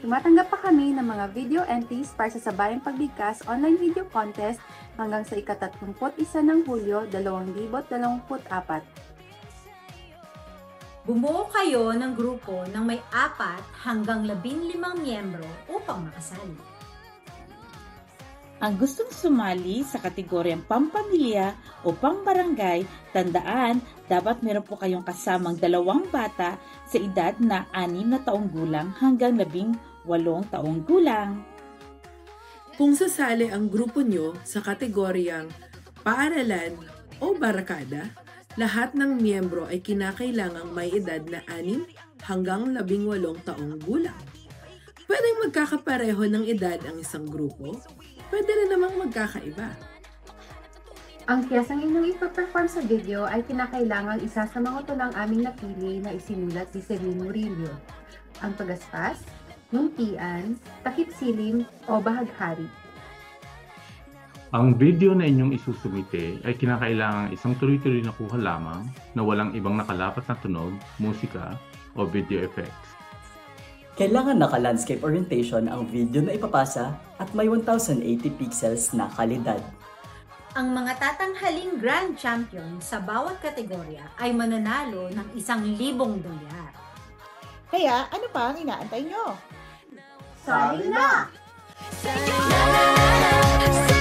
Tumatanggap pa kami ng mga video entries para sa Sabayang Pagbigkas online video contest hanggang sa ika-31 ng Hulyo 2024. Bumuo kayo ng grupo ng may 4 hanggang 15 miyembro upang makasali. Ang gustong sumali sa kategoryang pampamilya o pambarangay, tandaan, dapat meron po kayong kasamang 2 bata sa edad na 6 na taong gulang hanggang 18 taong gulang. Kung sasali ang grupo nyo sa kategoryang paaralan o barakada, lahat ng miyembro ay kinakailangang may edad na 6 hanggang 18 taong gulang. Pwedeng magkakapareho ng edad ang isang grupo, pwede rin namang magkakaiba. Ang piyesang inyong ipaperform sa video ay kinakailangang isa sa mga tulang aming napili na isinulat ni Celine Murillo. Ang pagaspas, nungtian, takip silim o bahaghari. Ang video na inyong isusumite ay kinakailangang isang tuloy-tuloy na kuha lamang na walang ibang nakalapat na tunog, musika o video effects. Kailangan naka-landscape orientation ang video na ipapasa at may 1080 pixels na kalidad. Ang mga tatanghaling Grand Champion sa bawat kategorya ay mananalo ng 1,000 dolyar. Kaya ano pa ang inaantay nyo? Sali na! Say